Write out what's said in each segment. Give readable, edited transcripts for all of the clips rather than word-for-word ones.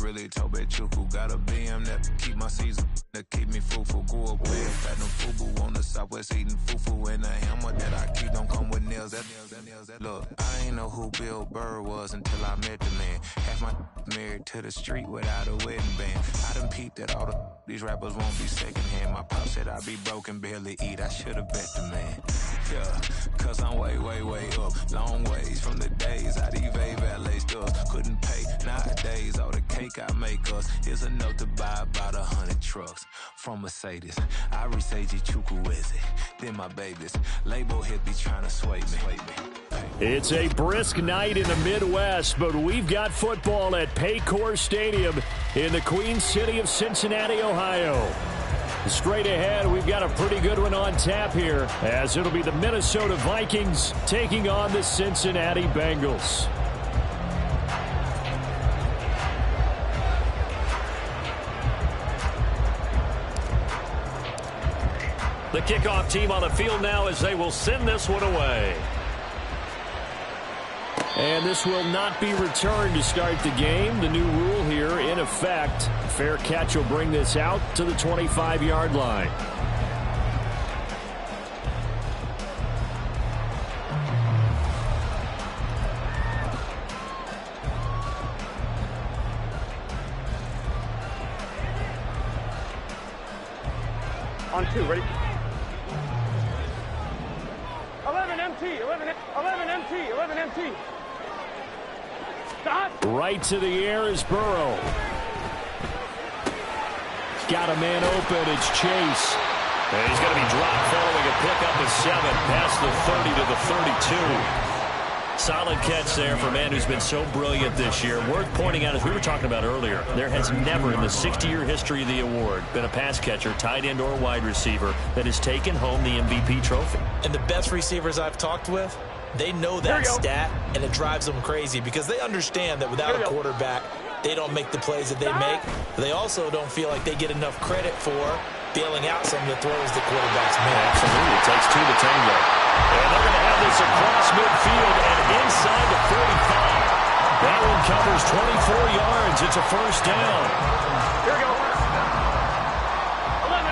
really Tobe Chuku. Got a BM that keep my season, that keep me fruitful. Go away, platinum fubu on the southwest eating fufu. And a hammer that I keep don't come with nails. Look, I ain't know who Bill Burr was until I met the man. Half my married to the street without a wedding band. I done peeped that all these rappers won't be secondhand. My pop said I'd be broken, barely eat. I should've bet the man. Yeah, cause I'm way, way, way up. Long ways from the days I evade valet stores. Couldn't pay nowadays. All the cake I make us is enough to buy about 100 trucks from Mercedes. I Seiji Chukwueze, then my babies. Label hit be trying to sway me. It's a brisk night in the Midwest, but we've got football at Paycor Stadium in the Queen City of Cincinnati, Ohio. Straight ahead, we've got a pretty good one on tap here, as it'll be the Minnesota Vikings taking on the Cincinnati Bengals. The kickoff team on the field now as they will send this one away. And this will not be returned to start the game. The new rule here in effect. Fair catch will bring this out to the 25-yard line. On two, ready? 11 MT, 11 MT, 11 MT. Right to the air is Burrow. Got a man open. It's Chase. And he's going to be dropped following a pickup of 7 past the 30 to the 32. Solid catch there for a man who's been so brilliant this year. Worth pointing out, as we were talking about earlier, there has never in the 60-year history of the award been a pass catcher, tight end, or wide receiver that has taken home the MVP trophy. And the best receivers I've talked with, they know that stat, and it drives them crazy because they understand that without a quarterback, they don't make the plays that they make. They also don't feel like they get enough credit for bailing out some of the throws the quarterbacks make. Absolutely. It takes two to tango. And they're going to have this across midfield and inside the 45. That one covers 24 yards. It's a first down. Here we go. 11.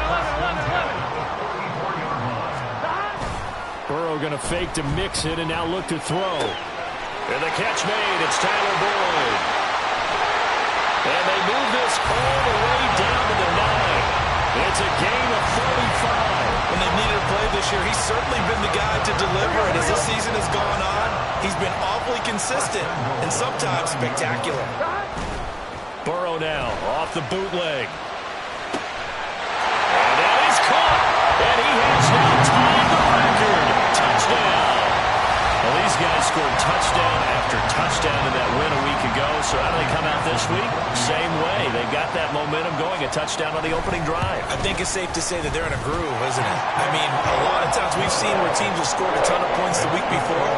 Burrow going to fake to mix it and now look to throw. And the catch made. It's Tyler Boyd. And they move this all the way down to the 9. It's a gain of 35. When they've needed a play this year, he's certainly been the guy to deliver. And as this season has gone on, he's been awfully consistent and sometimes spectacular. Burrow now off the bootleg. And that is caught. And he has now tied the record. Touchdown. Well, these guys scored touchdown after touchdown in that win a week ago. So how do they come out this week? Same way. They got that momentum going. A touchdown on the opening drive. I think it's safe to say that they're in a groove, isn't it? I mean, a lot of times we've seen where teams have scored a ton of points the week before.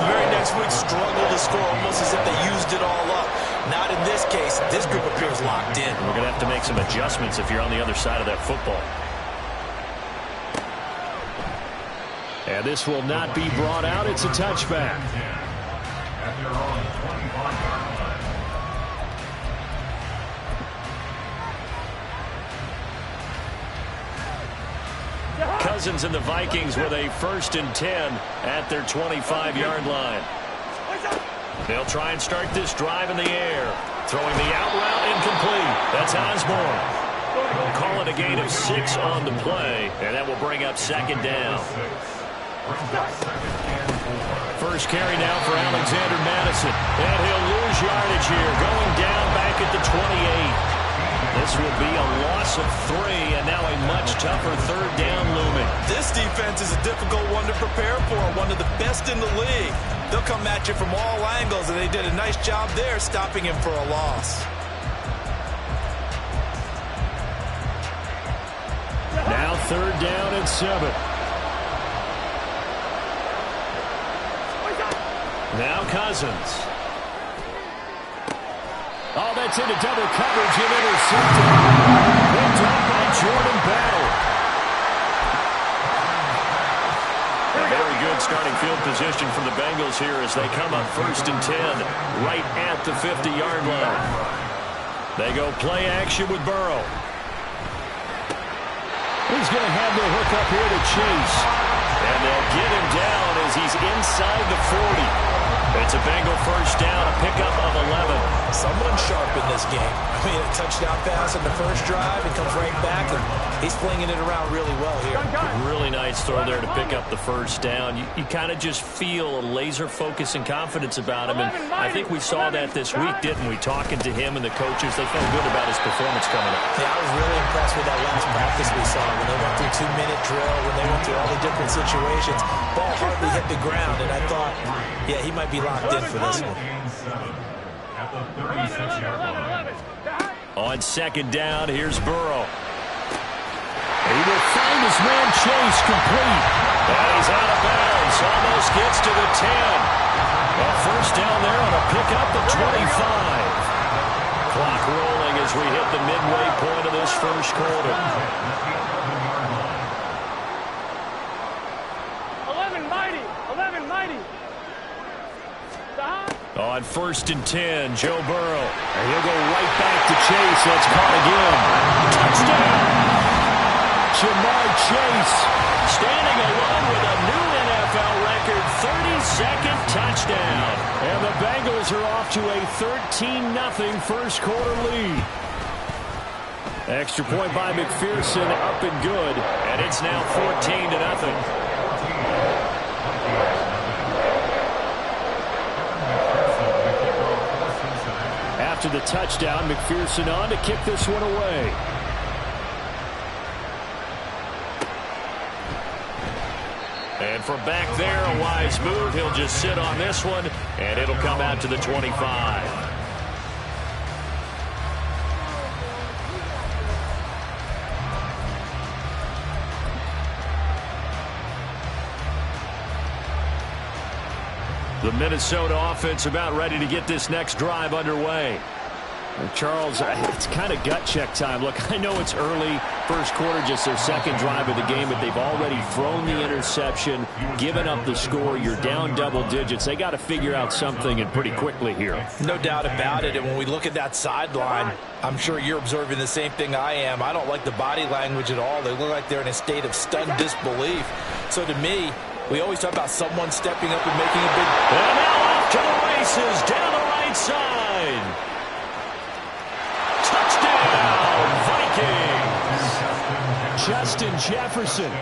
The very next week struggle to score almost as if they used it all up. Not in this case. This group appears locked in. We're going to have to make some adjustments if you're on the other side of that football. And this will not be brought out. It's a touchback. Cousins and the Vikings with a 1st and 10 at their 25-yard line. They'll try and start this drive in the air. Throwing the out route incomplete. That's Osborne. We'll call it a gain of 6 on the play, and that will bring up 2nd down. First carry now for Alexander Madison. And he'll lose yardage here. Going down back at the 28. This will be a loss of 3, and now a much tougher 3rd down looming. This defense is a difficult one to prepare for, one of the best in the league. They'll come at you from all angles, and they did a nice job there stopping him for a loss. Now 3rd down and 7. Now Cousins. Oh, that's into double coverage and intercepted. Picked up by Jordan Battle. A very good starting field position from the Bengals here as they come up 1st and 10 right at the 50-yard line. They go play action with Burrow. He's going to have the hook up here to Chase. And they'll get him down as he's inside the 40. It's a Bengal first down, a pickup of 11. Someone sharp in this game. I mean, a touchdown pass in the first drive and comes right back, and he's flinging it around really well here. Really nice throw there to pick up the first down. You kind of just feel a laser focus and confidence about him, and I think we saw that this week, didn't we? Talking to him and the coaches, they felt good about his performance coming up. Yeah, I was really impressed with that last practice we saw when they went through 2-minute drill, when they went through all the different situations. Ball hardly hit the ground, and I thought, yeah, he might be locked in for this one. On second down, here's Burrow. He will find his man Chase complete. And he's out of bounds. Almost gets to the 10. A first down there on a pickup of 25. Clock rolling as we hit the midway point of this first quarter. 11 mighty. 11 mighty. On first and 10, Joe Burrow. And he'll go right back to Chase. That's caught again. Touchdown! Jamar Chase standing alone with a new NFL record 32nd touchdown. And the Bengals are off to a 13-0 first quarter lead. Extra point by McPherson, up and good. And it's now 14-0. After the touchdown, McPherson on to kick this one away. And from back there, a wise move. He'll just sit on this one, and it'll come out to the 25. The Minnesota offense about ready to get this next drive underway. Charles, it's kind of gut check time. Look, I know it's early, first quarter, just their second drive of the game, but they've already thrown the interception, given up the score. You're down double digits. They got to figure out something, and pretty quickly here. No doubt about it, and when we look at that sideline, I'm sure you're observing the same thing I am. I don't like the body language at all. They look like they're in a state of stunned disbelief. So to me, we always talk about someone stepping up and making a big... And now off to the races, down the right side. Touchdown, Vikings. Justin Jefferson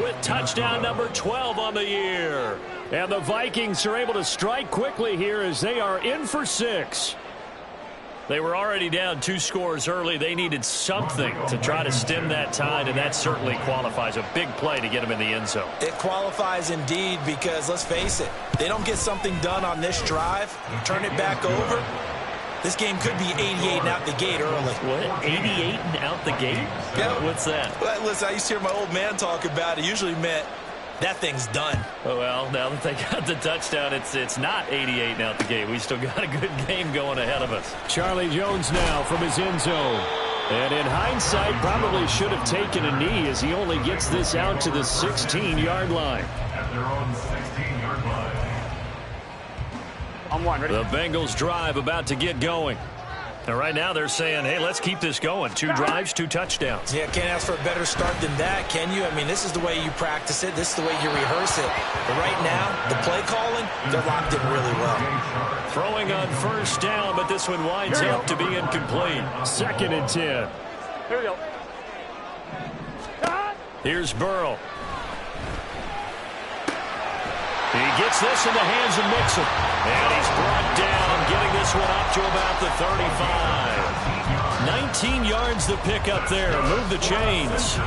with touchdown number 12 on the year. And the Vikings are able to strike quickly here as they are in for 6. They were already down 2 scores early. They needed something to try to stem that tide, and that certainly qualifies. A big play to get them in the end zone. It qualifies indeed because, let's face it, they don't get something done on this drive, turn it back over, this game could be 88 and out the gate early. What? 88 and out the gate? Yeah. What's that? Well, listen, I used to hear my old man talk about it. Usually meant that thing's done. Oh, well, now that they got the touchdown, it's not 88 and out the gate. We still got a good game going ahead of us. Charlie Jones now from his end zone. And in hindsight, probably should have taken a knee as he only gets this out to the 16-yard line. At their own 16-yard line. I'm one, ready? The Bengals drive about to get going. And right now they're saying, hey, let's keep this going. 2 drives, 2 touchdowns. Yeah, can't ask for a better start than that, can you? I mean, this is the way you practice it. This is the way you rehearse it. But right now, the play calling, they're locked in really well. Throwing on first down, but this one winds up to be incomplete. 2nd and 10. Here we go. Here's Burrow. He gets this in the hands of Mixon. And he's brought down, getting this one up to about the 35. 19 yards the pick up there. Move the chains.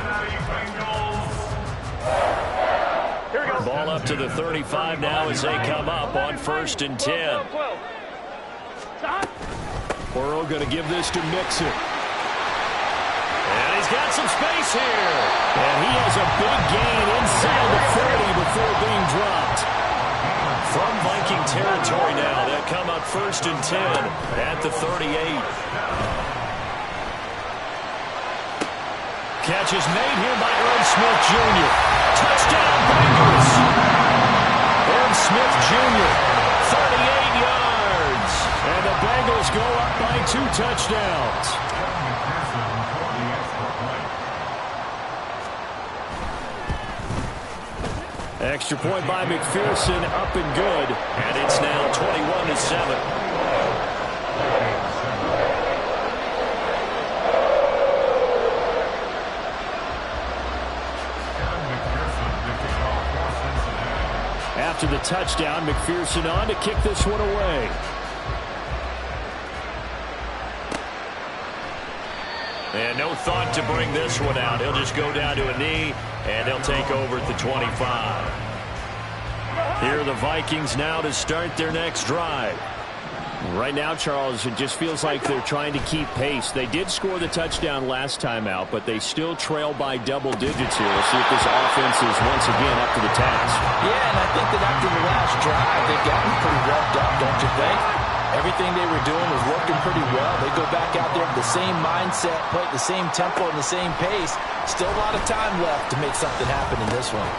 Ball up to the 35 now as they come up on 1st and 10. Burrow going to give this to Mixon. And he's got some space here. And he has a big gain inside the 40 before being dropped. From Viking territory now, they'll come up 1st and 10 at the 38. Catch is made here by Irv Smith Jr. Touchdown, Bengals. Irv Smith Jr., 38 yards. And the Bengals Bengals go up by 2 touchdowns. Extra point by McPherson, up and good, and it's now 21-7. After the touchdown, McPherson on to kick this one away. And no thought to bring this one out. He'll just go down to a knee, and they'll take over at the 25. Here are the Vikings now to start their next drive. Right now, Charles, it just feels like they're trying to keep pace. They did score the touchdown last time out, but they still trail by double digits here. We'll see if this offense is once again up to the task. Yeah, and I think that after the last drive, they've gotten pretty revved up, don't you think? Everything they were doing was working pretty well. They go back out there with the same mindset, play at the same tempo and the same pace. Still a lot of time left to make something happen in this one.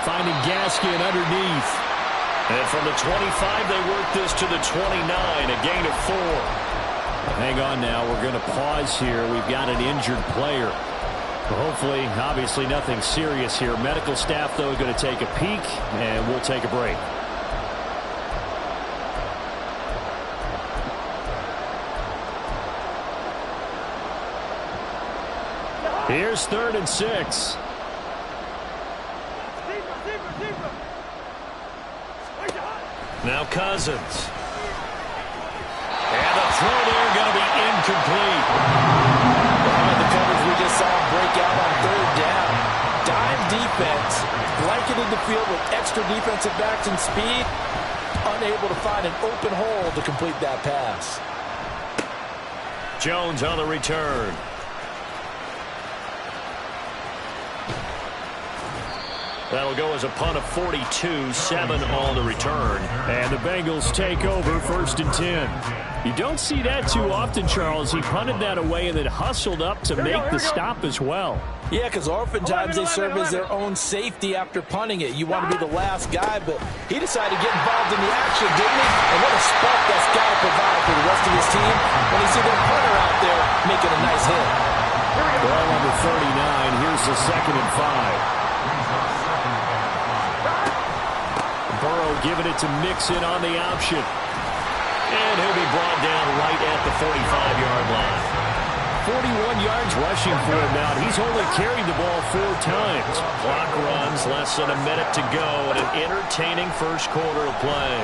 Finding Gaskin underneath. And from the 25, they work this to the 29, a gain of 4. Hang on now, we're going to pause here. We've got an injured player. Hopefully, obviously nothing serious here. Medical staff, though, going to take a peek, and we'll take a break. Here's 3rd and 6. Now Cousins. And the throw there going to be incomplete. The coverage we just saw break out on 3rd down. Dime defense, blanketed the field with extra defensive backs and speed. Unable to find an open hole to complete that pass. Jones on the return. That'll go as a punt of 42, 7 on the return. And the Bengals take over 1st and 10. You don't see that too often, Charles. He punted that away and then hustled up to make the stop as well. Yeah, because oftentimes they serve as their own safety after punting it. You want to be the last guy, but he decided to get involved in the action, didn't he? And what a spark that's got to provide for the rest of his team when you see their punter out there making a nice hit. Ball number 39. Here's the 2nd and 5. Burrow giving it to Mixon on the option. And he'll be brought down right at the 45-yard line. 41 yards rushing for him now. He's only carried the ball 4 times. Clock runs, less than a minute to go, and an entertaining first quarter of play.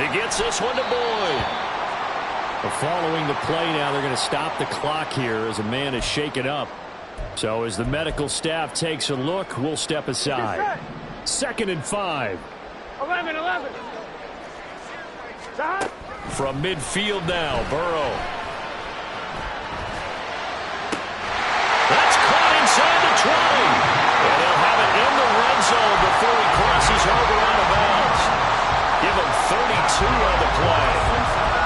He gets this one to Boyd. Following the play now, they're going to stop the clock here as a man is shaken up. So as the medical staff takes a look, we'll step aside. 2nd and 5. 11. From midfield now, Burrow. That's caught inside the 20. And they'll have it in the red zone before he crosses over out of bounds. Give him 32 on the play.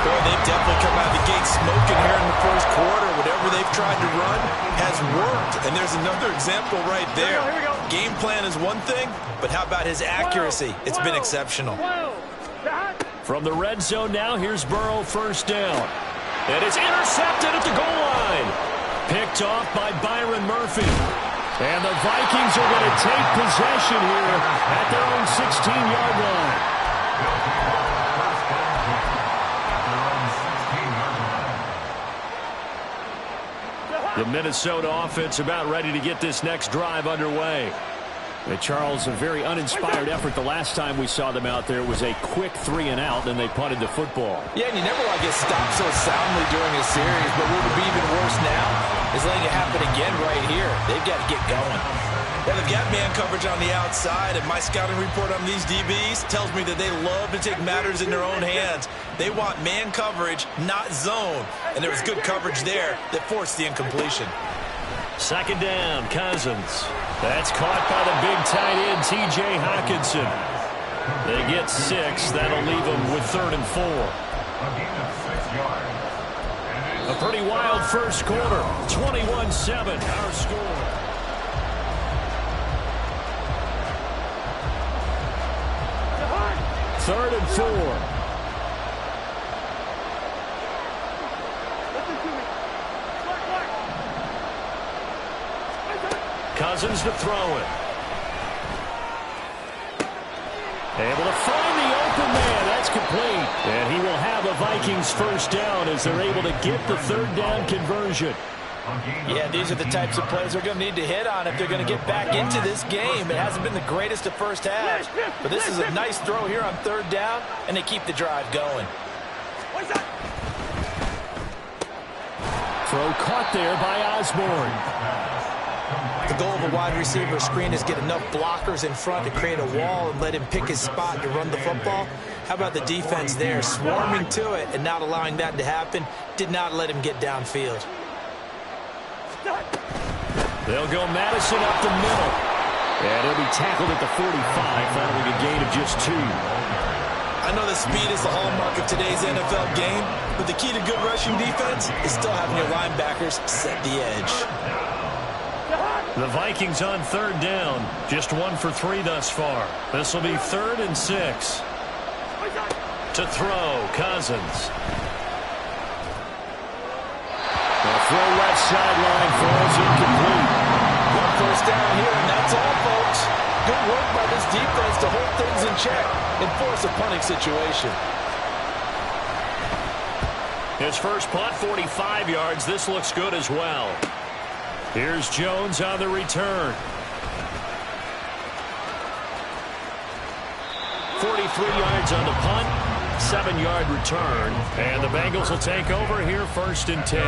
Boy, they've definitely come out of the gate smoking here in the first quarter. Whatever they've tried to run has worked. And there's another example right there. Here we go. Game plan is one thing, but how about his accuracy? It's been exceptional. From the red zone now, here's Burrow, 1st down. And it's intercepted at the goal line. Picked off by Byron Murphy. And the Vikings are going to take possession here at their own 16-yard line. The Minnesota offense about ready to get this next drive underway. And Charles, a very uninspired effort. The last time we saw them out there was a quick 3 and out, then they punted the football. Yeah, and you never want to get stopped so soundly during a series, but what would be even worse now is letting it happen again right here. They've got to get going. Yeah, they've got man coverage on the outside, and my scouting report on these DBs tells me that they love to take matters in their own hands. They want man coverage, not zone, and there was good coverage there that forced the incompletion. 2nd down, Cousins. That's caught by the big tight end, T.J. Hockenson. They get 6. That'll leave them with 3rd and 4. A pretty wild first quarter. 21-7, our score. Third and 4. Cousins to throw it. Able to find the open man. That's complete. And he will have a Vikings first down as they're able to get the third down conversion. Yeah, these are the types of plays they're going to need to hit on if they're going to get back into this game. It hasn't been the greatest of first halves, but this is a nice throw here on third down, and they keep the drive going. Throw caught there by Osborne. The goal of a wide receiver screen is get enough blockers in front to create a wall and let him pick his spot to run the football. How about the defense there, swarming to it and not allowing that to happen? Did not let him get downfield. They'll go Madison up the middle. And he'll be tackled at the 45, following a gain of just 2. I know that speed is the hallmark of today's NFL game, but the key to good rushing defense is still having your linebackers set the edge. The Vikings on third down, just 1 for 3 thus far. This will be 3rd and 6. To throw, Cousins. The throw left sideline falls incomplete. One first down here, and that's all, folks. Good work by this defense to hold things in check and force a punting situation. His first punt, 45 yards. This looks good as well. Here's Jones on the return. 43 yards on the punt, 7-yard return. And the Bengals will take over here 1st and 10.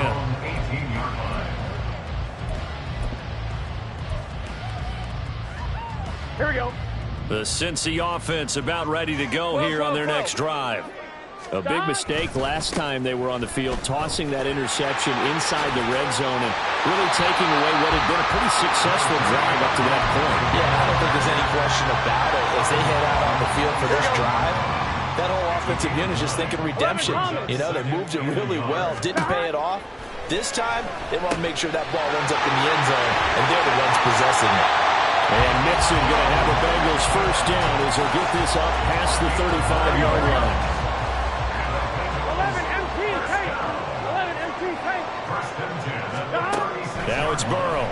Here we go. The Cincy offense about ready to go here on their next drive. A big mistake last time they were on the field, tossing that interception inside the red zone and really taking away what had been a pretty successful drive up to that point. Yeah, I don't think there's any question about it. As they head out on the field for this drive, that whole offensive unit is just thinking redemption. You know, they moved it really well, didn't pay it off. This time, they want to make sure that ball ends up in the end zone, and they're the ones possessing it. And Mixon going to have a Bengals first down as he'll get this up past the 35-yard line. 11 MT tape. 11 MT tape. Now it's Burrow.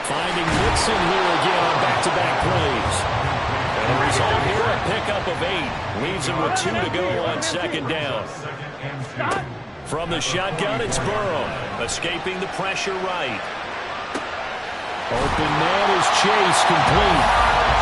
Finding Mixon here again on back-to-back plays. And the result here, a pickup of 8. Leaves him with 2 to go on 2nd down. From the shotgun, it's Burrow. Escaping the pressure right. Open man is Chase, complete.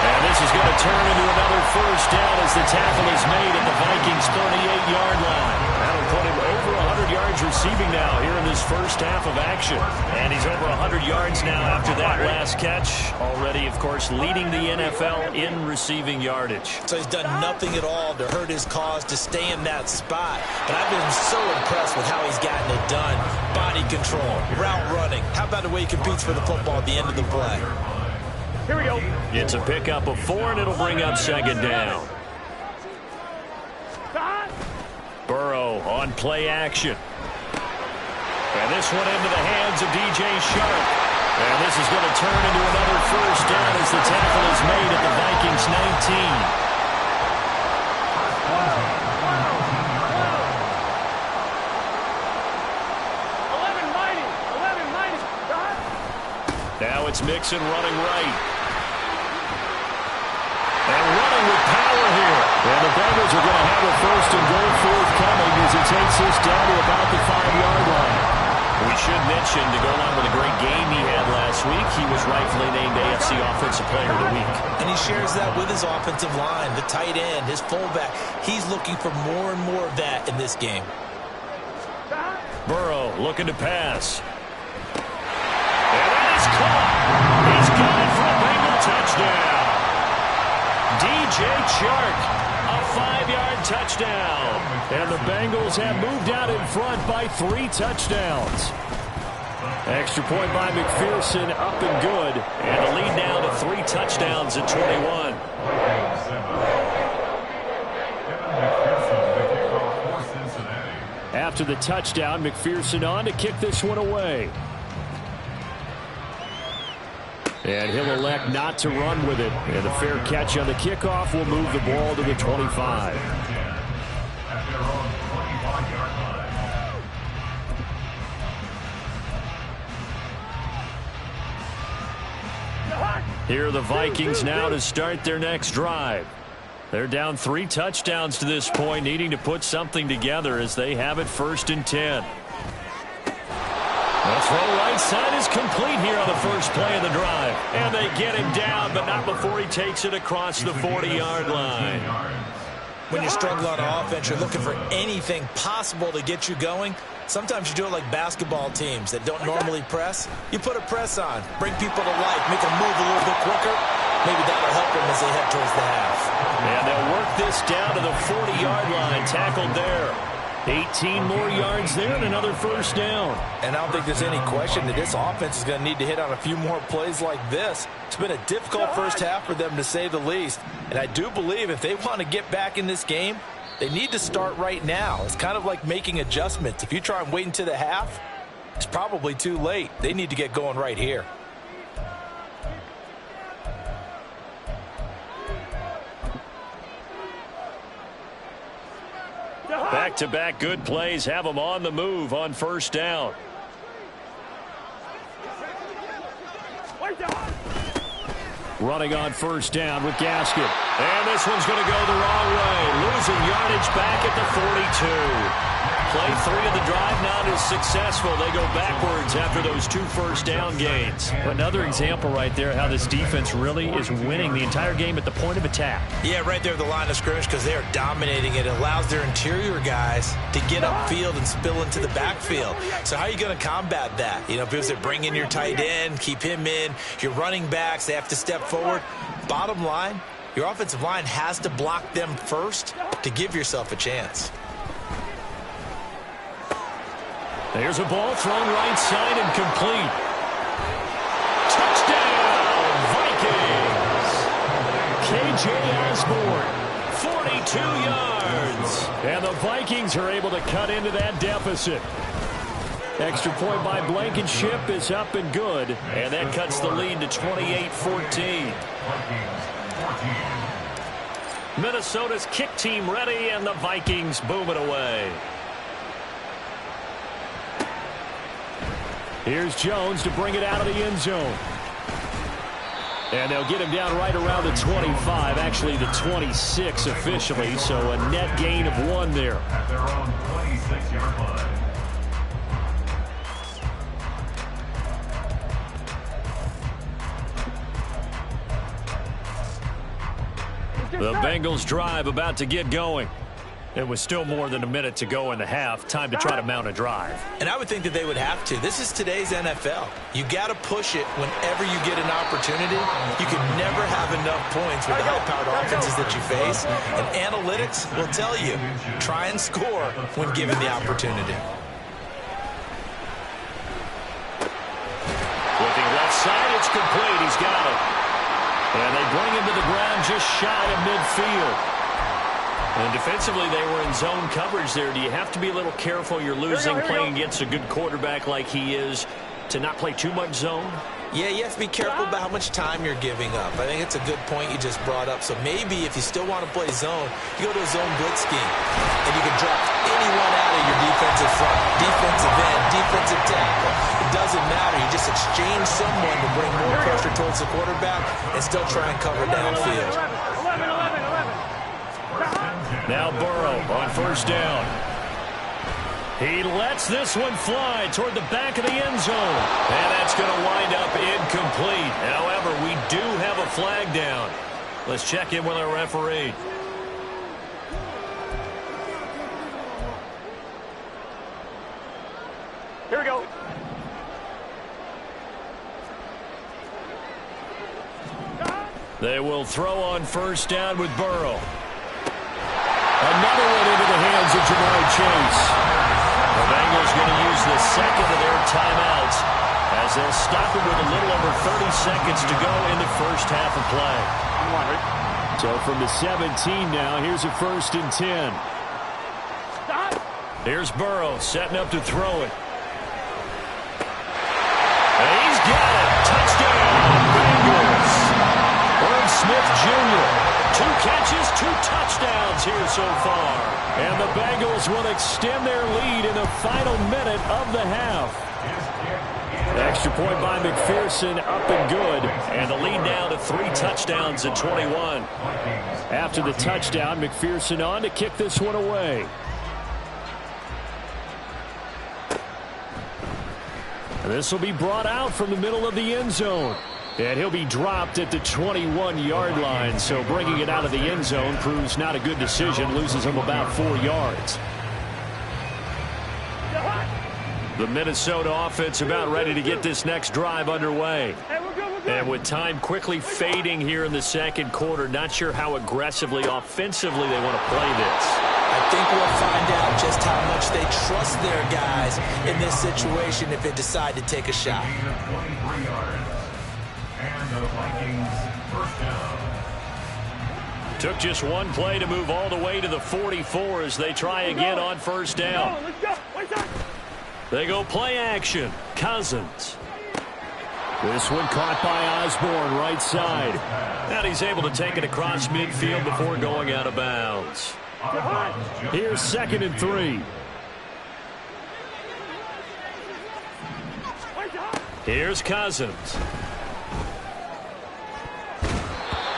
And this is going to turn into another first down as the tackle is made at the Vikings' 38-yard line. That'll put him over 100 yards receiving now here in this first half of action. And he's over 100 yards now after that last catch. Already, of course, leading the NFL in receiving yardage. So he's done nothing at all to hurt his cause to stay in that spot. But I've been so impressed with how he's gotten it done. Body control, route running. How about the way he competes for the football at the end of the play? Here we go. It's a pickup of 4, and it'll bring up 2nd down. Burrow on play action. And this one into the hands of DJ Shark. And this is going to turn into another first down as the tackle is made at the Vikings' 19. Now it's Mixon running right. And running with power here. And the Bengals are going to have a 1st and goal forthcoming as he takes this down to about the 5-yard line. We should mention, to go along with a great game he had last week, he was rightfully named AFC Offensive Player of the Week. And he shares that with his offensive line, the tight end, his fullback. He's looking for more and more of that in this game. Burrow looking to pass. And that is caught. He's got it for a Bengal touchdown. DJ Chark, a 5-yard touchdown. And the Bengals have moved out in front by 3 touchdowns. Extra point by McPherson, up and good. And the lead now to 3 touchdowns at 21. After the touchdown, McPherson on to kick this one away. And he'll elect not to run with it. And a fair catch on the kickoff will move the ball to the 25. Here are the Vikings now to start their next drive. They're down 3 touchdowns to this point, needing to put something together as they have it 1st and 10. The throw right side is complete here on the first play of the drive. And they get him down, but not before he takes it across the 40-yard line. When you struggle on offense, you're looking for anything possible to get you going. Sometimes you do it like basketball teams that don't normally press. You put a press on, bring people to life, make them move a little bit quicker. Maybe that'll help them as they head towards the half. And they'll work this down to the 40-yard line, tackled there. 18 more yards there and another first down. And I don't think there's any question that this offense is going to need to hit on a few more plays like this. It's been a difficult first half for them, to say the least. And I do believe if they want to get back in this game, they need to start right now. It's kind of like making adjustments. If you try and wait until the half, it's probably too late. They need to get going right here. Back-to-back good plays have them on the move on first down. Running on first down with Gaskin. And this one's going to go the wrong way. Losing yardage back at the 42. Play 3 of the drive not as successful. They go backwards after those 2 first down gains. Another example right there how this defense really is winning the entire game at the point of attack. Yeah, right there at the line of scrimmage because they are dominating it. It allows their interior guys to get upfield and spill into the backfield. So how are you going to combat that? You know, because they're bringing your tight end, keep him in. Your running backs, they have to step forward. Bottom line, your offensive line has to block them first to give yourself a chance. There's a ball thrown right side and complete. Touchdown, Vikings! K.J. Osborne, 42 yards. And the Vikings are able to cut into that deficit. Extra point by Blankenship is up and good. And that cuts the lead to 28-14. Minnesota's kick team ready, and the Vikings boom it away. Here's Jones to bring it out of the end zone. And they'll get him down right around the 25, actually the 26 officially, so a net gain of 1 there. At their own 26-yard line. The Bengals drive about to get going. It was still more than a minute to go in the half. Time to try to mount a drive. And I would think that they would have to. This is today's NFL. You got to push it whenever you get an opportunity. You can never have enough points with the high-powered offenses that you face. And analytics will tell you, try and score when given the opportunity. Looking left side, it's complete. He's got it. And they bring him to the ground just shy of midfield. And defensively, they were in zone coverage there. Do you have to be a little careful? You're losing playing against a good quarterback like he is to not play too much zone? Yeah, you have to be careful about how much time you're giving up. I think it's a good point you just brought up. So maybe if you still want to play zone, you go to a zone blitz scheme. And you can drop anyone out of your defensive front, defensive end, defensive tackle. It doesn't matter. You just exchange someone to bring more pressure towards the quarterback and still try and cover downfield. 11. Now Burrow on first down. He lets this one fly toward the back of the end zone. And that's going to wind up incomplete. However, we do have a flag down. Let's check in with our referee. Here we go. They will throw on first down with Burrow. Another one into the hands of Jamar Chase. The Bengals going to use the second of their timeouts as they'll stop it with a little over 30 seconds to go in the first half of play. So from the 17 now, here's a 1st and 10. Here's Burrow setting up to throw it. And he's got it. Touchdown, Bengals. Irv Smith Jr. 2 catches, 2 touchdowns here so far. And the Bengals will extend their lead in the final minute of the half. Extra point by McPherson, up and good. And the lead now to 3 touchdowns at 21. After the touchdown, McPherson on to kick this one away. This will be brought out from the middle of the end zone. And he'll be dropped at the 21-yard line. So bringing it out of the end zone proves not a good decision. Loses him about 4 yards. The Minnesota offense about ready to get this next drive underway. And with time quickly fading here in the second quarter, not sure how aggressively, offensively they want to play this. I think we'll find out just how much they trust their guys in this situation if they decide to take a shot. And the Vikings first down. Took just one play to move all the way to the 44 as they try again on first down. They go play action. Cousins. This one caught by Osborne, right side. And he's able to take it across midfield before going out of bounds. Here's 2nd and 3. Here's Cousins.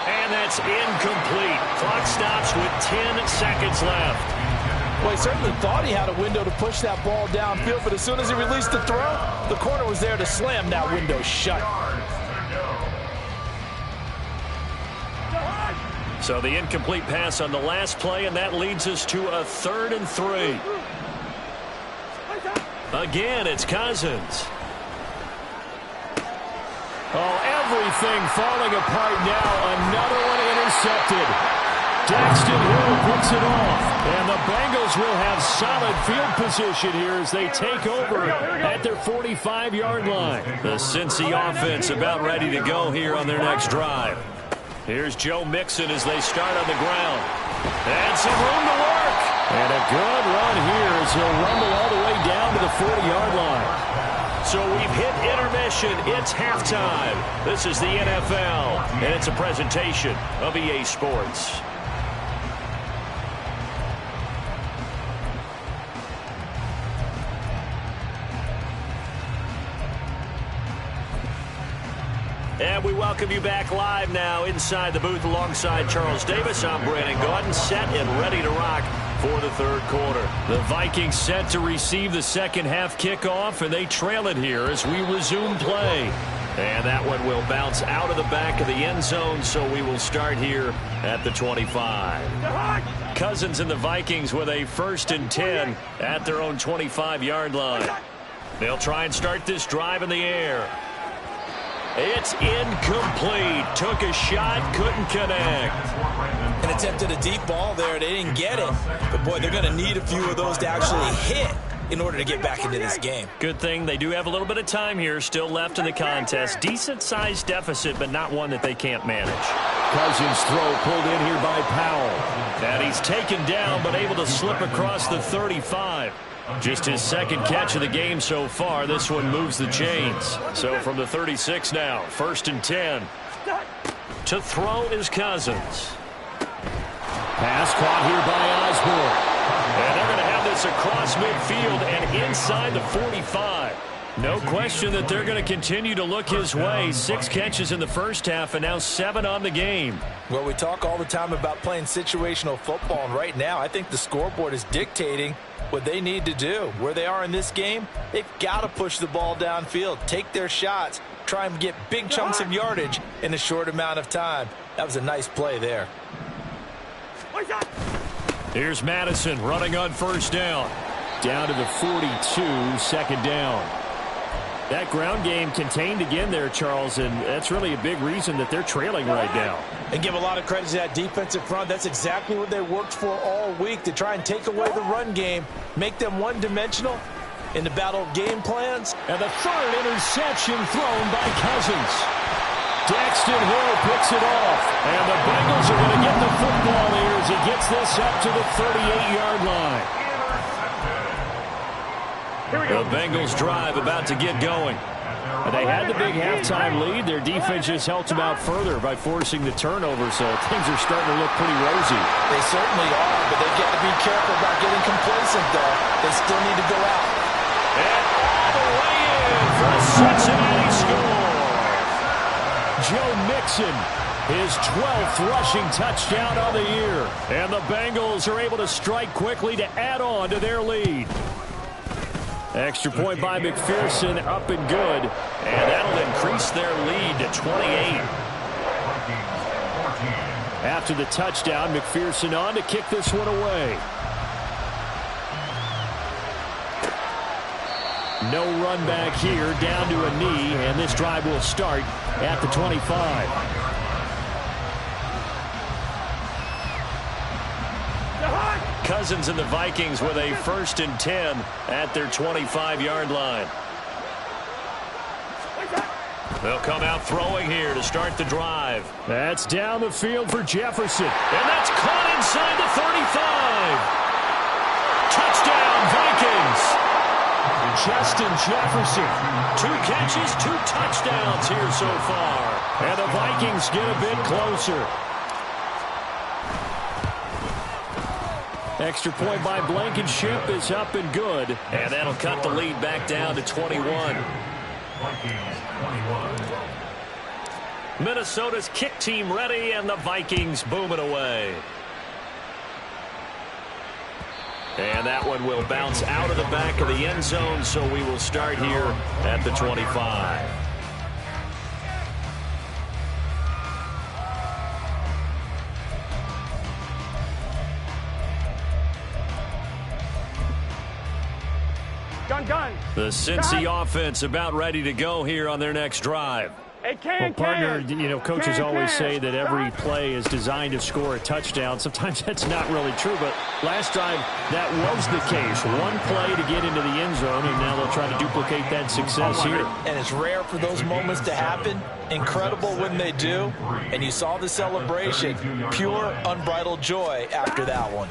And that's incomplete. Clock stops with 10 seconds left. Well, he certainly thought he had a window to push that ball downfield, but as soon as he released the throw, the corner was there to slam that window shut. So the incomplete pass on the last play, and that leads us to a 3rd and 3. Again, it's Cousins. Oh, everything falling apart now. Another one intercepted. Daxton Hill picks it off. And the Bengals will have solid field position here as they take over at their 45-yard line. The Cincy offense about ready to go here on their next drive. Here's Joe Mixon as they start on the ground. And some room to work. And a good run here as he'll rumble all the way down to the 40-yard line. So we've hit intermission. It's halftime. This is the NFL, and it's a presentation of EA Sports. And we welcome you back live now inside the booth alongside Charles Davis. I'm Brandon Gaudin, set and ready to rock for the third quarter. The Vikings set to receive the second half kickoff, and they trail it here as we resume play. And that one will bounce out of the back of the end zone, so we will start here at the 25. Cousins and the Vikings with a 1st and 10 at their own 25-yard line. They'll try and start this drive in the air. It's incomplete. Took a shot, couldn't connect. And attempted a deep ball there. They didn't get it. But, boy, they're going to need a few of those to actually hit in order to get back into this game. Good thing they do have a little bit of time here still left in the contest. Decent-sized deficit, but not one that they can't manage. Cousins' throw pulled in here by Powell. And he's taken down, but able to slip across the 35. Just his second catch of the game so far. This one moves the chains. So from the 36 now, 1st and 10. To throw is Cousins. Pass caught here by Osborne. And they're going to have this across midfield and inside the 45. No question that they're going to continue to look his way. 6 catches in the first half and now 7 on the game. Well, we talk all the time about playing situational football, and right now I think the scoreboard is dictating what they need to do. Where they are in this game, they've got to push the ball downfield, take their shots, try and get big chunks of yardage in a short amount of time. That was a nice play there. Here's Madison running on first down. Down to the 42, 2nd down. That ground game contained again there, Charles, and that's really a big reason that they're trailing right now. And give a lot of credit to that defensive front. That's exactly what they worked for all week, to try and take away the run game, make them one-dimensional in the battle of game plans. And the 3rd interception thrown by Cousins. Daxton Hill picks it off. And the Bengals are going to get the football here as he gets this up to the 38-yard line. The Bengals drive about to get going. They had the big halftime lead. Their defense just helped them out further by forcing the turnover, so things are starting to look pretty rosy. They certainly are, but they've got to be careful about getting complacent, though. They still need to go out. And all the way in. Cincinnati score. Joe Mixon, his 12th rushing touchdown on the year. And the Bengals are able to strike quickly to add on to their lead. Extra point by McPherson, up and good. And that'll increase their lead to 28. After the touchdown, McPherson on to kick this one away. No run back here, down to a knee, and this drive will start at the 25. Cousins and the Vikings with a 1st and 10 at their 25-yard line. They'll come out throwing here to start the drive. That's down the field for Jefferson. And that's caught inside the 35. Touchdown, Vikings. Justin Jefferson. 2 catches, 2 touchdowns here so far. And the Vikings get a bit closer. Extra point by Blankenship is up and good. And that'll cut the lead back down to 21. Minnesota's kick team ready, and the Vikings booming away. And that one will bounce out of the back of the end zone, so we will start here at the 25. Gun. The Cincy offense about ready to go here on their next drive. Well, partner, you know, coaches always say that every play is designed to score a touchdown. Sometimes that's not really true, but last drive that was the case. One play to get into the end zone, and now they'll try to duplicate that success here. And it's rare for those moments to happen. Incredible when they do. And you saw the celebration. Pure, unbridled joy after that one.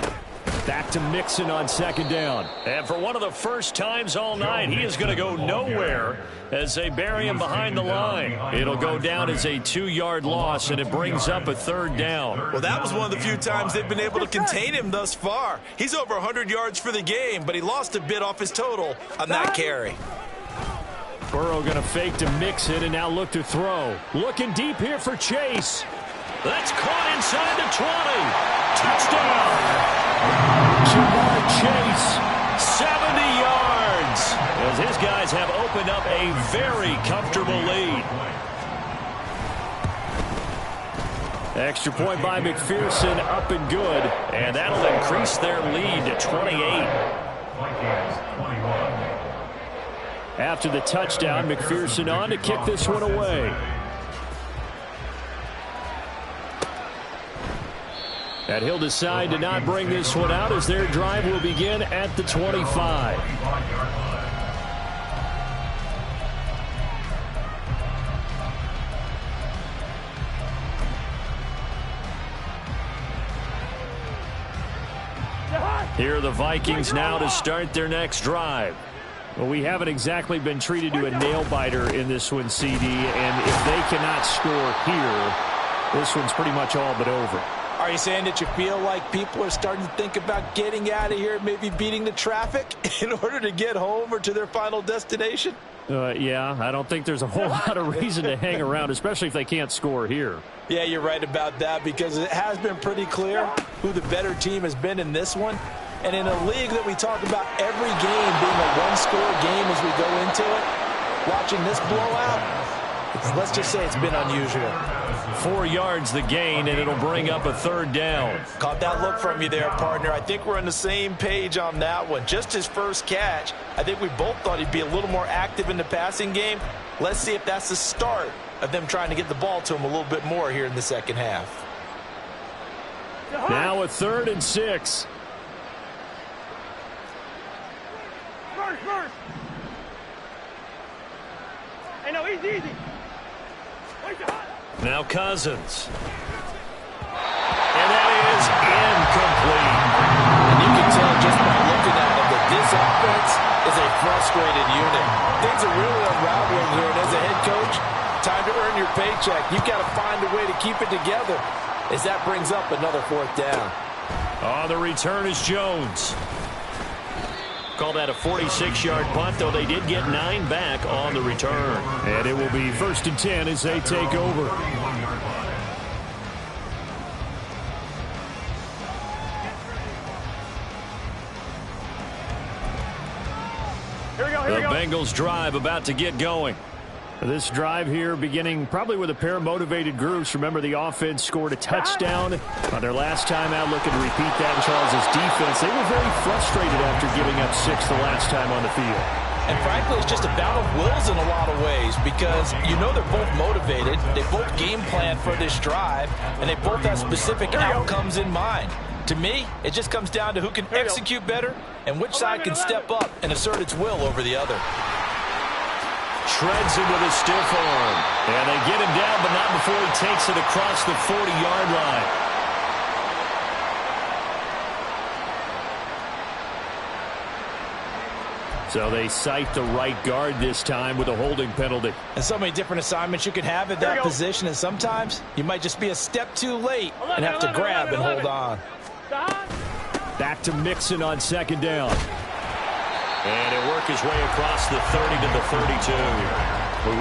Back to Mixon on 2nd down. And for one of the first times all night, he is going to go nowhere as they bury him behind the line. It'll go down as a 2-yard loss, and it brings up a 3rd down. Well, that was one of the few times they've been able to contain him thus far. He's over 100 yards for the game, but he lost a bit off his total on that carry. Burrow going to fake to Mixon and now look to throw. Looking deep here for Chase. That's caught inside the 20. Touchdown. Jamar Chase, 70 yards, as his guys have opened up a very comfortable lead. Extra point by McPherson, up and good, and that'll increase their lead to 28. After the touchdown, McPherson on to kick this one away. And he'll decide to not bring this one out as their drive will begin at the 25. Here are the Vikings now to start their next drive. Well, we haven't exactly been treated to a nail-biter in this one, CD, and if they cannot score here, this one's pretty much all but over. Are you saying that you feel like people are starting to think about getting out of here, maybe beating the traffic in order to get home or to their final destination? Yeah, I don't think there's a whole lot of reason to hang around, especially if they can't score here. Yeah, you're right about that, because it has been pretty clear who the better team has been in this one. And in a league that we talk about every game being a one-score game as we go into it, watching this blowout, let's just say it's been unusual. 4 yards the gain, and it'll bring up a 3rd down. Caught that look from you there, partner. I think we're on the same page on that one. Just his first catch. I think we both thought he'd be a little more active in the passing game. Let's see if that's the start of them trying to get the ball to him a little bit more here in the second half. Now a 3rd and 6. First. Hey, no, easy. Now Cousins. And that is incomplete. And you can tell just by looking at him that this offense is a frustrated unit. Things are really unraveling here, and as a head coach, time to earn your paycheck. You've got to find a way to keep it together as that brings up another 4th down. On the return is Jones. call that a 46-yard punt, though they did get 9 back on the return. And it will be 1st and 10 as they take over. The Bengals drive about to get going. This drive here beginning probably with a pair of motivated groups. Remember, the offense scored a touchdown on their last time out. Looking to repeat that in Charles' defense. They were very frustrated after giving up 6 the last time on the field. And frankly, it's just a battle of wills in a lot of ways because you know they're both motivated. They both game plan for this drive, and they both have specific outcomes in mind. To me, it just comes down to who can execute better and which side can step up and assert its will over the other. Shreds him with a stiff arm. And they get him down, but not before he takes it across the 40-yard line. So they cite the right guard this time with a holding penalty. And so many different assignments you can have at that position, and sometimes you might just be a step too late and have to grab and hold on. Back to Mixon on 2nd down. And he'll work his way across the 30 to the 32.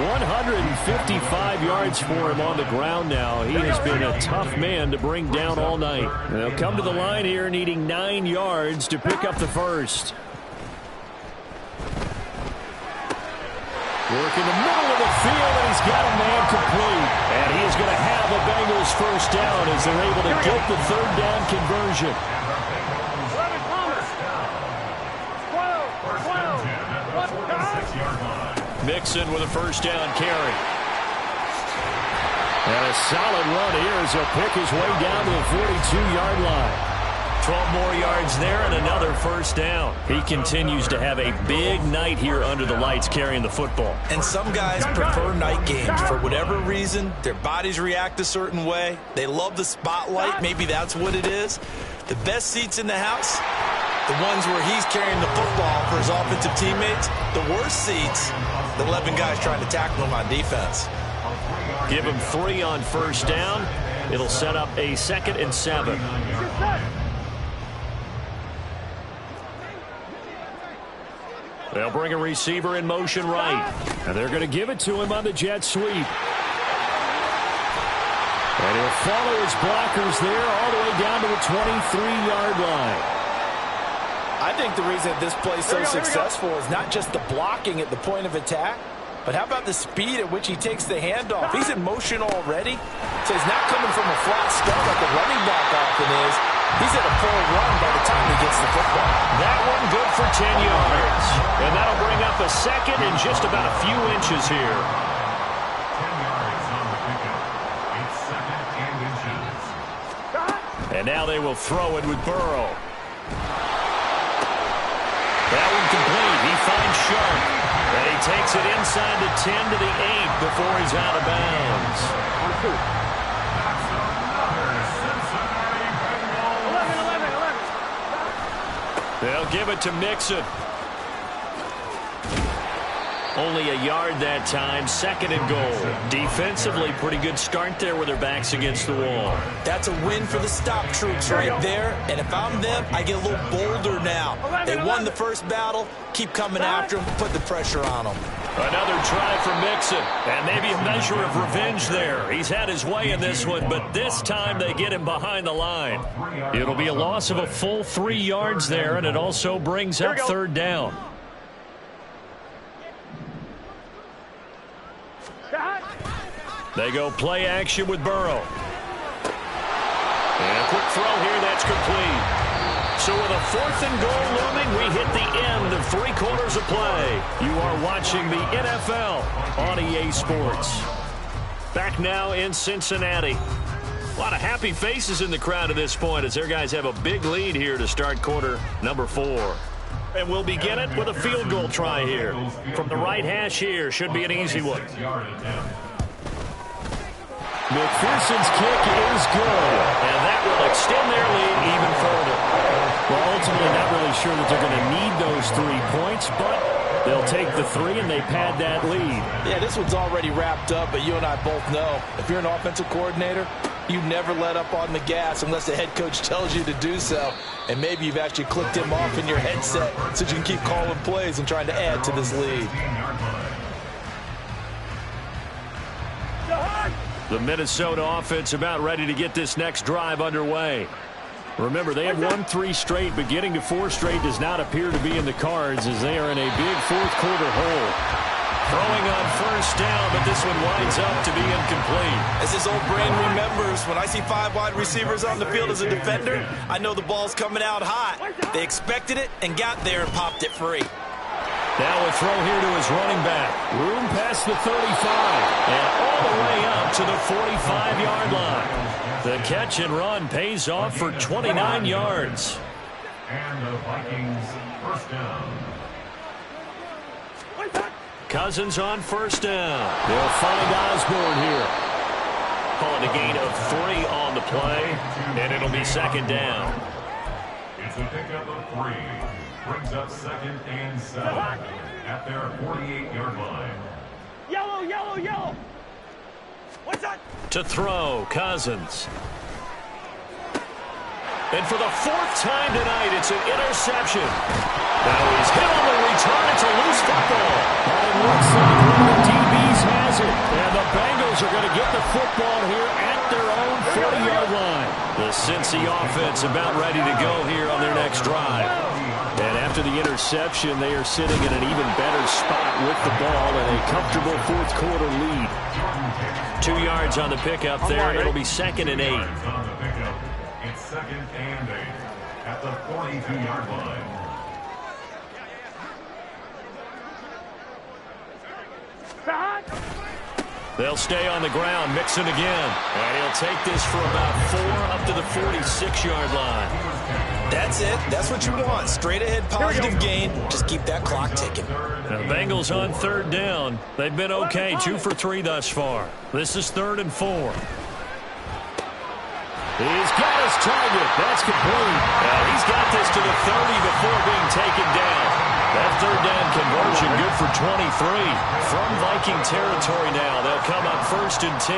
155 yards for him on the ground now. He has been a tough man to bring down all night. And they'll come to the line here needing 9 yards to pick up the first. Work in the middle of the field, and he's got a man complete. And he is going to have the Bengals first down as they're able to get the 3rd down conversion. Mixon with a first down carry. And a solid run here as he'll pick his way down to the 42-yard line. 12 more yards there and another first down. He continues to have a big night here under the lights carrying the football. And some guys prefer night games. For whatever reason, their bodies react a certain way. They love the spotlight. Maybe that's what it is. The best seats in the house, the ones where he's carrying the football for his offensive teammates. The worst seats, the 11 guys trying to tackle him on defense. Give him 3 on first down. It'll set up a 2nd and 7. They'll bring a receiver in motion right. And they're going to give it to him on the jet sweep. And he'll follow his blockers there all the way down to the 23-yard line. I think the reason this play is so successful is not just the blocking at the point of attack, but how about the speed at which he takes the handoff? He's in motion already, so he's not coming from a flat start like the running back often is. He's at a full run by the time he gets the football. That one good for 10 yards. And that'll bring up a 2nd and just about a few inches here. 10 yards on the pickup. It's 2nd and inches. And now they will throw it with Burrow. That one complete. He finds Sharp. And he takes it inside the 10 to the 8 before he's out of bounds. They'll give it to Mixon. Only a yard that time, 2nd and goal. Defensively, pretty good start there with their backs against the wall. That's a win for the stop troops right there. And if I'm them, I get a little bolder now. They won the first battle. Keep coming after them. Put the pressure on them. Another try for Mixon. And maybe a measure of revenge there. He's had his way in this one, but this time they get him behind the line. It'll be a loss of a full 3 yards there, and it also brings up 3rd down. They go play action with Burrow. And a quick throw here, that's complete. So with a 4th and goal looming, we hit the end of 3 quarters of play. You are watching the NFL on EA Sports. Back now in Cincinnati. A lot of happy faces in the crowd at this point as their guys have a big lead here to start quarter number 4. And we'll begin it with a field goal try here. From the right hash here, should be an easy one. McPherson's kick is good. And that will extend their lead even further. Well, ultimately not really sure that they're going to need those 3 points, but they'll take the 3 and they pad that lead. Yeah, this one's already wrapped up, but you and I both know if you're an offensive coordinator, You never let up on the gas unless the head coach tells you to do so. And maybe you've actually clicked him off in your headset so you can keep calling plays and trying to add to this lead. The Minnesota offense about ready to get this next drive underway. Remember, they have won 3 straight, but getting to 4 straight does not appear to be in the cards as they are in a big fourth-quarter hole. Throwing on first down, but this one winds up to be incomplete. As his old brain remembers, when I see 5 wide receivers on the field as a defender, I know the ball's coming out hot. They expected it and got there and popped it free. Now a throw here to his running back. Room past the 35 and all the way up to the 45-yard line. The catch and run pays off for 29 yards. And the Vikings first down. Cousins on first down. They'll find Osborne here. Calling a gain of 3 on the play, and it'll be second down. It's a pickup of 3. Brings up 2nd and 7 at their 48-yard line. Yellow, yellow, yellow. What's that? To throw, Cousins. And for the 4th time tonight, it's an interception. Now he's hit on the return. It's a loose football. And it looks like one of the DBs has it. And the Bengals are going to get the football here at their own 40-yard line. The Cincy offense about ready to go here on their next drive. And after the interception, they are sitting in an even better spot with the ball and a comfortable fourth-quarter lead. 2 yards on the pickup there, and it'll be 2nd and 8. On the pickup, it's 2nd and 8 at the 42-yard line. They'll stay on the ground, Mixon again. And he'll take this for about 4 up to the 46-yard line. That's it. That's what you want. Straight ahead positive gain. Just keep that clock ticking. The Bengals on 3rd down. They've been okay, 2 for 3 thus far. This is 3rd and 4. He's got his target. That's complete. He's got this to the 30 before being taken down. That 3rd down conversion good for 23. From Viking territory now, they'll come up 1st and 10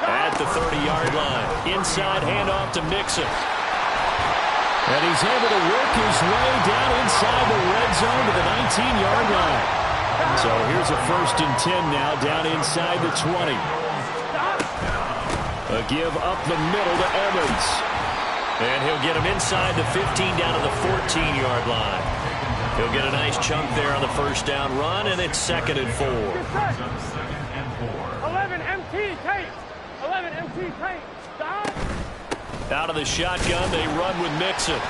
at the 30-yard line. Inside handoff to Mixon. And he's able to work his way down inside the red zone to the 19-yard line. So here's a 1st and 10 now down inside the 20. A give up the middle to Evans. And he'll get him inside the 15 down to the 14-yard line. He'll get a nice chunk there on the 1st down run, and it's 2nd and 4. 11 MT tape. 11 MT tape. Stop. Out of the shotgun, they run with Mixon.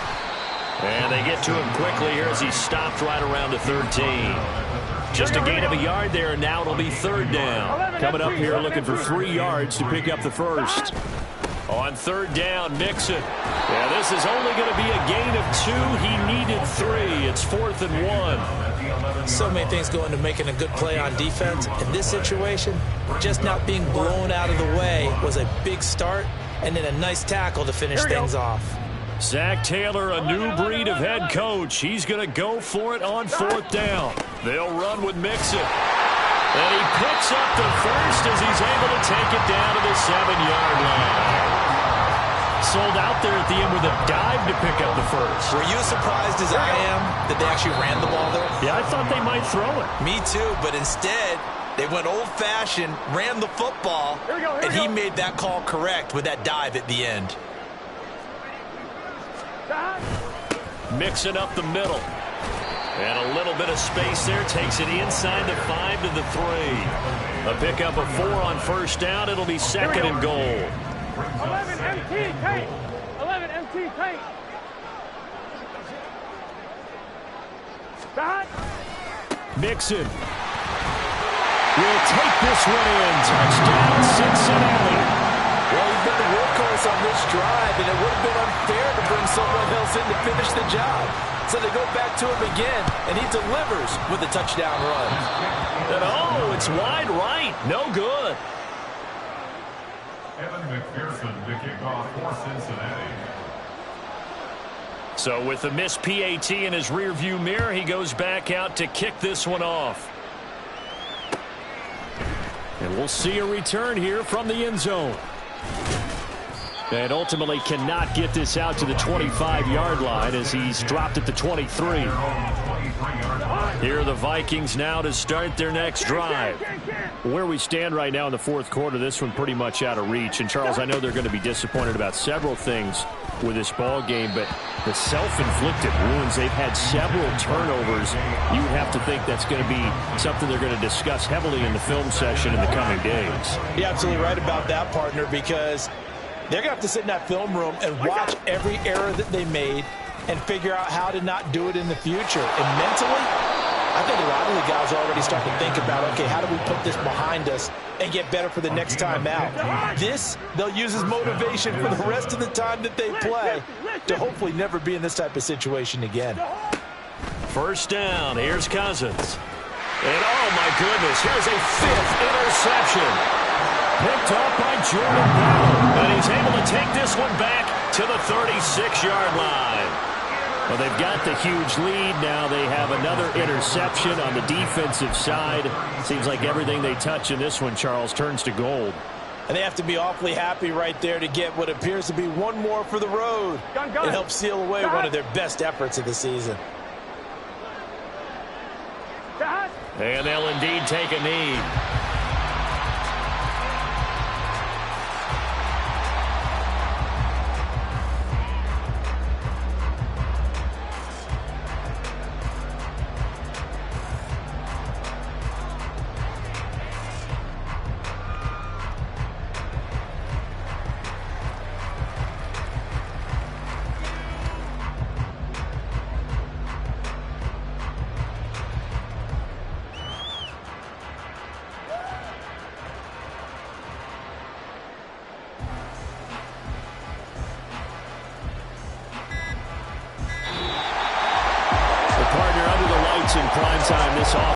And they get to him quickly here as he stopped right around the 13. Just a gain of a yard there, and now it'll be 3rd down. Coming up here looking for 3 yards to pick up the 1st. On 3rd down, Mixon. Yeah, this is only going to be a gain of 2. He needed 3. It's 4th and 1. So many things go into making a good play on defense. In this situation, just not being blown out of the way was a big start, and then a nice tackle to finish things off. Zach Taylor, a new breed of head coach. He's going to go for it on 4th down. They'll run with Mixon. And he picks up the 1st as he's able to take it down to the 7-yard line. Sold out there at the end with a dive to pick up the 1st. Were you surprised as I am that they actually ran the ball there? Yeah, I thought they might throw it. Me too, but instead, they went old-fashioned, ran the football, and he made that call correct with that dive at the end. Mixing up the middle. And a little bit of space there. Takes it inside the 5 to the 3. A pickup of 4 on 1st down. It'll be 2nd and goal. 11 MT tape. 11 MT tape. Stop. Mixon will take this one in. Touchdown, Cincinnati. Well, he's been the workhorse on this drive, and it would have been unfair to bring someone else in to finish the job. So they go back to him again, and he delivers with a touchdown run. And oh, it's wide right. No good. Evan McPherson to kick off for Cincinnati. So with the missed PAT in his rearview mirror, he goes back out to kick this one off. And we'll see a return here from the end zone. And ultimately cannot get this out to the 25-yard line as he's dropped at the 23. Here are the Vikings now to start their next drive. Where we stand right now in the fourth quarter, this one pretty much out of reach. And, Charles, I know they're going to be disappointed about several things with this ball game, but the self-inflicted wounds, they've had several turnovers. You would have to think that's going to be something they're going to discuss heavily in the film session in the coming days. You're absolutely right about that, partner, because they're going to have to sit in that film room and watch every error that they made and figure out how to not do it in the future. And mentally, I think a lot of the guys are already starting to think about, okay, how do we put this behind us and get better for the next time out? This, they'll use as motivation for the rest of the time that they play to hopefully never be in this type of situation again. First down, here's Cousins. And oh my goodness, here's a fifth interception. Picked up by Jordan Bell. And he's able to take this one back to the 36-yard line. Well, they've got the huge lead. Now they have another interception on the defensive side. Seems like everything they touch in this one, Charles, turns to gold. And they have to be awfully happy right there to get what appears to be one more for the road. It helps seal away one of their best efforts of the season. And they'll indeed take a knee.